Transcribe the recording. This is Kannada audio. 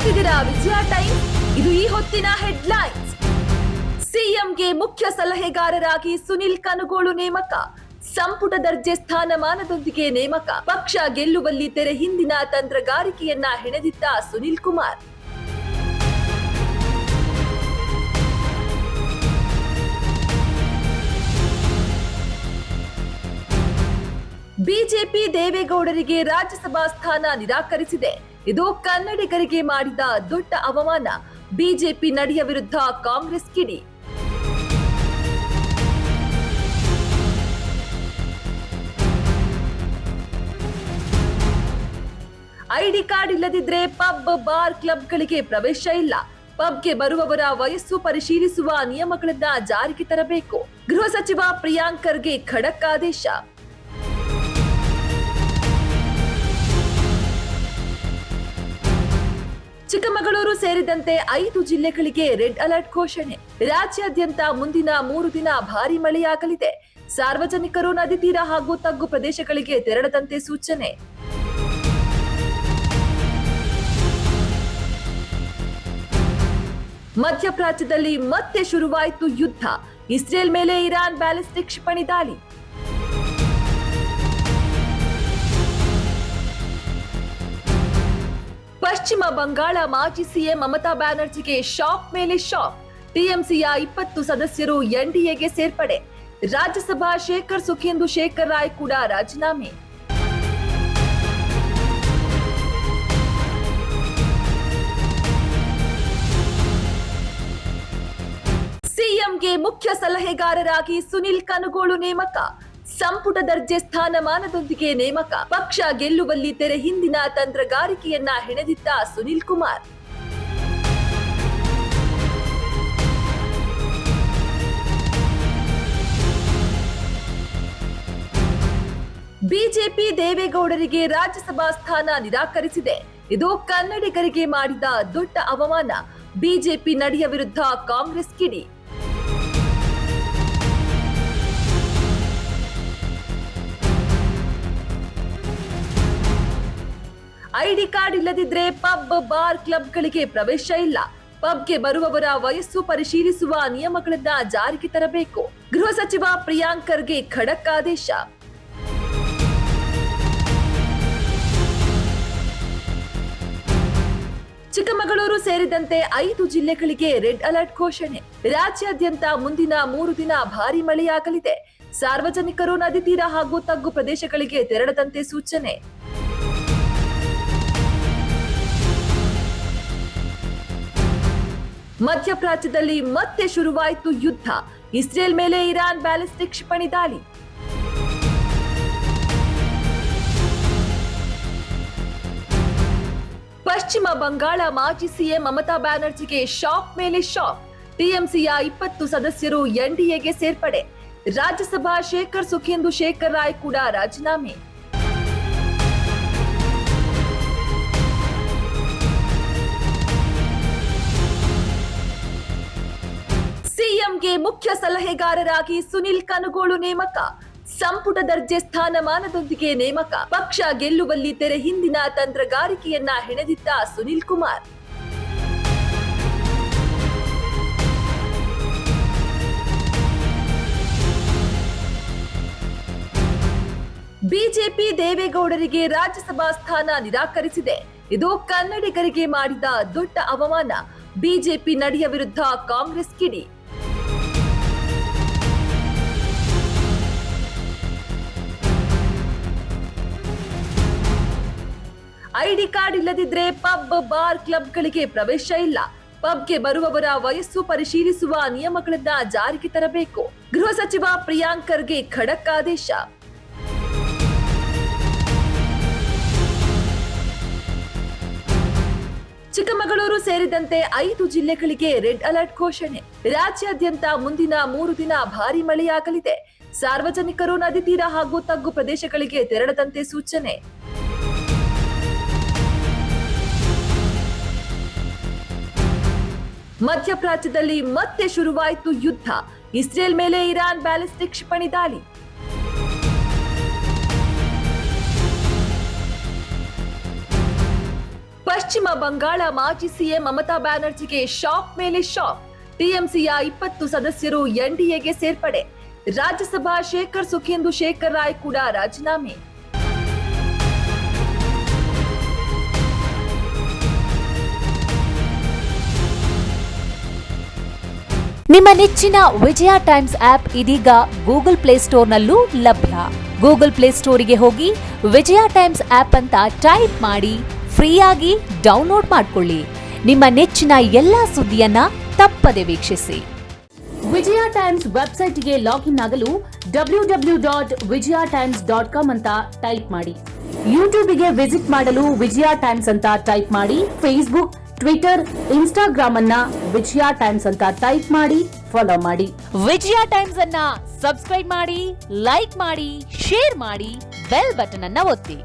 ನೋಡ್ತಿದ್ದೀರಾ ವಿಜಯ ಟೈಮ್. ಇದು ಈ ಹೊತ್ತಿನ ಹೆಡ್ಲೈನ್ಸ್. ಸಿಎಂಗೆ ಮುಖ್ಯ ಸಲಹೆಗಾರರಾಗಿ ಸುನಿಲ್ ಕನಗೋಳು ನೇಮಕ. ಸಂಪುಟ ದರ್ಜೆ ಸ್ಥಾನಮಾನದೊಂದಿಗೆ ನೇಮಕ. ಪಕ್ಷ ಗೆಲ್ಲುವಲ್ಲಿ ತೆರೆ ಹಿಂದಿನ ತಂತ್ರಗಾರಿಕೆಯನ್ನ ಹೆಣೆದಿದ್ದ ಸುನಿಲ್ ಕುಮಾರ್. ಬಿಜೆಪಿ ದೇವೇಗೌಡರಿಗೆ ರಾಜ್ಯಸಭಾ ಸ್ಥಾನ ನಿರಾಕರಿಸಿದೆ. ಇದು ಕನ್ನಡಿಗರಿಗೆ ಮಾಡಿದ ದೊಡ್ಡ ಅವಮಾನ. ಬಿಜೆಪಿ ನಡೆಯ ವಿರುದ್ಧ ಕಾಂಗ್ರೆಸ್ ಕಿಡಿ. ಐಡಿ ಕಾರ್ಡ್ ಇಲ್ಲದಿದ್ರೆ ಪಬ್ ಬಾರ್ ಕ್ಲಬ್ಗಳಿಗೆ ಪ್ರವೇಶ ಇಲ್ಲ. ಪಬ್ಗೆ ಬರುವವರ ವಯಸ್ಸು ಪರಿಶೀಲಿಸುವ ನಿಯಮಗಳನ್ನ ಜಾರಿಗೆ ತರಬೇಕು. ಗೃಹ ಸಚಿವ ಪ್ರಿಯಾಂಕ್ ಖರ್ಗೆ ಖಡಕ್ ಆದೇಶ. ಚಿಕ್ಕಮಗಳೂರು ಸೇರಿದಂತೆ 5 ಜಿಲ್ಲೆಗಳಿಗೆ ರೆಡ್ ಅಲರ್ಟ್ ಘೋಷಣೆ. ರಾಜ್ಯಾದ್ಯಂತ ಮುಂದಿನ 3 ದಿನ ಭಾರೀ ಮಳೆಯಾಗಲಿದೆ. ಸಾರ್ವಜನಿಕರು ನದಿ ತೀರ ಹಾಗೂ ತಗ್ಗು ಪ್ರದೇಶಗಳಿಗೆ ತೆರಳದಂತೆ ಸೂಚನೆ. ಮಧ್ಯಪ್ರಾಚ್ಯದಲ್ಲಿ ಮತ್ತೆ ಶುರುವಾಯಿತು ಯುದ್ಧ. ಇಸ್ರೇಲ್ ಮೇಲೆ ಇರಾನ್ ಬ್ಯಾಲಿಸ್ಟಿಕ್ ಕ್ಷಿಪಣಿ ದಾಳಿ. ಪಶ್ಚಿಮ ಬಂಗಾಳ ಮಾಜಿ ಸಿಎಂ ಮಮತಾ ಬ್ಯಾನರ್ಜಿಗೆ ಶಾಕ್ ಮೇಲೆ ಶಾಕ್. ಟಿಎಂಸಿಯ 20 ಸದಸ್ಯರು ಎನ್ಡಿಎಗೆ ಸೇರ್ಪಡೆ. ರಾಜ್ಯಸಭಾ ಶೇಖರ್ ಸುಖೇಂದು ಶೇಖರ್ ರಾಯ್ ಕೂಡ ರಾಜೀನಾಮೆ. ಸಿಎಂಗೆ ಮುಖ್ಯ ಸಲಹೆಗಾರರಾಗಿ ಸುನಿಲ್ ಕನಗೋಳು ನೇಮಕ. ಸಂಪುಟ ದರ್ಜೆ ಸ್ಥಾನಮಾನದೊಂದಿಗೆ ನೇಮಕ. ಪಕ್ಷ ಗೆಲ್ಲುವಲ್ಲಿ ತೆರೆ ಹಿಂದಿನ ತಂತ್ರಗಾರಿಕೆಯನ್ನ ಹೆಣೆದಿದ್ದ ಸುನಿಲ್ ಕುಮಾರ್. ಬಿಜೆಪಿ ದೇವೇಗೌಡರಿಗೆ ರಾಜ್ಯಸಭಾ ಸ್ಥಾನ ನಿರಾಕರಿಸಿದೆ. ಇದು ಕನ್ನಡಿಗರಿಗೆ ಮಾಡಿದ ದೊಡ್ಡ ಅವಮಾನ. ಬಿಜೆಪಿ ನಡೆಯ ವಿರುದ್ಧ ಕಾಂಗ್ರೆಸ್ ಕಿಡಿ. ಐಡಿ ಕಾರ್ಡ್ ಇಲ್ಲದಿದ್ರೆ ಪಬ್ ಬಾರ್ ಕ್ಲಬ್ಗಳಿಗೆ ಪ್ರವೇಶ ಇಲ್ಲ. ಪಬ್ಗೆ ಬರುವವರ ವಯಸ್ಸು ಪರಿಶೀಲಿಸುವ ನಿಯಮಗಳನ್ನ ಜಾರಿಗೆ ತರಬೇಕು. ಗೃಹ ಸಚಿವ ಪ್ರಿಯಾಂಕ್ ಖರ್ಗೆ ಖಡಕ್ ಆದೇಶ. ಚಿಕ್ಕಮಗಳೂರು ಸೇರಿದಂತೆ 5 ಜಿಲ್ಲೆಗಳಿಗೆ ರೆಡ್ ಅಲರ್ಟ್ ಘೋಷಣೆ. ರಾಜ್ಯಾದ್ಯಂತ ಮುಂದಿನ 3 ದಿನ ಭಾರೀ ಮಳೆಯಾಗಲಿದೆ. ಸಾರ್ವಜನಿಕರು ನದಿ ತೀರ ಹಾಗೂ ತಗ್ಗು ಪ್ರದೇಶಗಳಿಗೆ ತೆರಳದಂತೆ ಸೂಚನೆ. ಮಧ್ಯಪ್ರಾಚ್ಯದಲ್ಲಿ ಮತ್ತೆ ಶುರುವಾಯಿತು ಯುದ್ಧ. ಇಸ್ರೇಲ್ ಮೇಲೆ ಇರಾನ್ ಬ್ಯಾಲಿಸ್ಟಿಕ್ ಕ್ಷಿಪಣಿ ದಾಳಿ. ಪಶ್ಚಿಮ ಬಂಗಾಳ ಮಾಜಿ ಸಿಎಂ ಮಮತಾ ಬ್ಯಾನರ್ಜಿಗೆ ಶಾಕ್ ಮೇಲೆ ಶಾಕ್. ಟಿಎಂಸಿಯ 20 ಸದಸ್ಯರು ಎನ್ಡಿಎಗೆ ಸೇರ್ಪಡೆ. ರಾಜ್ಯಸಭಾ ಶೇಖರ್ ಸುಖೇಂದು ಶೇಖರ್ ರಾಯ್ ಕೂಡ ರಾಜೀನಾಮೆ. ಸಿಎಂಗೆ ಮುಖ್ಯ ಸಲಹೆಗಾರರಾಗಿ ಸುನಿಲ್ ಕನಗೋಳು ನೇಮಕ. ಸಂಪುಟ ದರ್ಜೆ ಸ್ಥಾನಮಾನದೊಂದಿಗೆ ನೇಮಕ. ಪಕ್ಷ ಗೆಲ್ಲುವಲ್ಲಿ ತೆರೆ ಹಿಂದಿನ ತಂತ್ರಗಾರಿಕೆಯನ್ನ ಹೆಣೆದಿದ್ದ ಸುನಿಲ್ ಕುಮಾರ್. ಬಿಜೆಪಿ ದೇವೇಗೌಡರಿಗೆ ರಾಜ್ಯಸಭಾ ಸ್ಥಾನ ನಿರಾಕರಿಸಿದೆ. ಇದು ಕನ್ನಡಿಗರಿಗೆ ಮಾಡಿದ ದೊಡ್ಡ ಅವಮಾನ. ಬಿಜೆಪಿ ನಡೆಯ ವಿರುದ್ಧ ಕಾಂಗ್ರೆಸ್ ಕಿಡಿ. ಐಡಿ ಕಾರ್ಡ್ ಇಲ್ಲದಿದ್ರೆ ಪಬ್ ಬಾರ್ ಕ್ಲಬ್ಗಳಿಗೆ ಪ್ರವೇಶ ಇಲ್ಲ. ಪಬ್ಗೆ ಬರುವವರ ವಯಸ್ಸು ಪರಿಶೀಲಿಸುವ ನಿಯಮಗಳನ್ನ ಜಾರಿಗೆ ತರಬೇಕು. ಗೃಹ ಸಚಿವ ಪ್ರಿಯಾಂಕ್ ಖರ್ಗೆ ಖಡಕ್ ಆದೇಶ. ಚಿಕ್ಕಮಗಳೂರು ಸೇರಿದಂತೆ 5 ಜಿಲ್ಲೆಗಳಿಗೆ ರೆಡ್ ಅಲರ್ಟ್ ಘೋಷಣೆ. ರಾಜ್ಯಾದ್ಯಂತ ಮುಂದಿನ 3 ದಿನ ಭಾರೀ ಮಳೆಯಾಗಲಿದೆ. ಸಾರ್ವಜನಿಕರು ನದಿ ತೀರ ಹಾಗೂ ತಗ್ಗು ಪ್ರದೇಶಗಳಿಗೆ ತೆರಳದಂತೆ ಸೂಚನೆ. ಮಧ್ಯಪ್ರಾಚ್ಯದಲ್ಲಿ ಮತ್ತೆ ಶುರುವಾಯಿತು ಯುದ್ಧ. ಇಸ್ರೇಲ್ ಮೇಲೆ ಇರಾನ್ ಬ್ಯಾಲಿಸ್ಟಿಕ್ ಕ್ಷಿಪಣಿ ದಾಳಿ. ಪಶ್ಚಿಮ ಬಂಗಾಳ ಮಾಜಿ ಸಿಎಂ ಮಮತಾ ಬ್ಯಾನರ್ಜಿಗೆ ಶಾಕ್ ಮೇಲೆ ಶಾಕ್. ಟಿಎಂಸಿಯ 20 ಸದಸ್ಯರು ಎನ್ಡಿಎಗೆ ಸೇರ್ಪಡೆ. ರಾಜ್ಯಸಭಾ ಶೇಖರ್ ಸುಖೇಂದು ಶೇಖರ್ ರಾಯ್ ಕೂಡ ರಾಜೀನಾಮೆ. ನಿಮ್ಮ ನೆಚ್ಚಿನ ವಿಜಯ ಟೈಮ್ಸ್ ಆಪ್ ಇದೀಗ ಗೂಗಲ್ ಪ್ಲೇಸ್ಟೋರ್ನಲ್ಲೂ ಲಭ್ಯ. ಗೂಗಲ್ ಪ್ಲೇಸ್ಟೋರಿಗೆ ಹೋಗಿ ವಿಜಯ ಟೈಮ್ಸ್ ಆಪ್ ಅಂತ ಟೈಪ್ ಮಾಡಿ ಫ್ರೀಯಾಗಿ ಡೌನ್ಲೋಡ್ ಮಾಡಿಕೊಳ್ಳಿ. ನಿಮ್ಮ ನೆಚ್ಚಿನ ಎಲ್ಲಾ ಸುದ್ದಿಯನ್ನ ತಪ್ಪದೆ ವೀಕ್ಷಿಸಿ. ವಿಜಯ ಟೈಮ್ಸ್ ವೆಬ್ಸೈಟ್ಗೆ ಲಾಗಿನ್ ಆಗಲು www.vijayatimes.com ಅಂತ ಟೈಪ್ ಮಾಡಿ. ಯೂಟ್ಯೂಬ್ಗೆ ವಿಸಿಟ್ ಮಾಡಲು ವಿಜಯ ಟೈಮ್ಸ್ ಅಂತ ಟೈಪ್ ಮಾಡಿ. ಫೇಸ್ಬುಕ್, ಟ್ವಿಟರ್, ಇನ್ಸ್ಟಾಗ್ರಾಮ್ ಅನ್ನ ವಿಜಯ ಟೈಮ್ಸ್ ಅಂತ ಟೈಪ್ ಮಾಡಿ, ಫಾಲೋ ಮಾಡಿ. ವಿಜಯ ಟೈಮ್ಸ್ ಅನ್ನ ಸಬ್ಸ್ಕ್ರೈಬ್ ಮಾಡಿ, ಲೈಕ್ ಮಾಡಿ, ಶೇರ್ ಮಾಡಿ, ಬೆಲ್ ಬಟನ್ ಅನ್ನ ಒತ್ತಿ.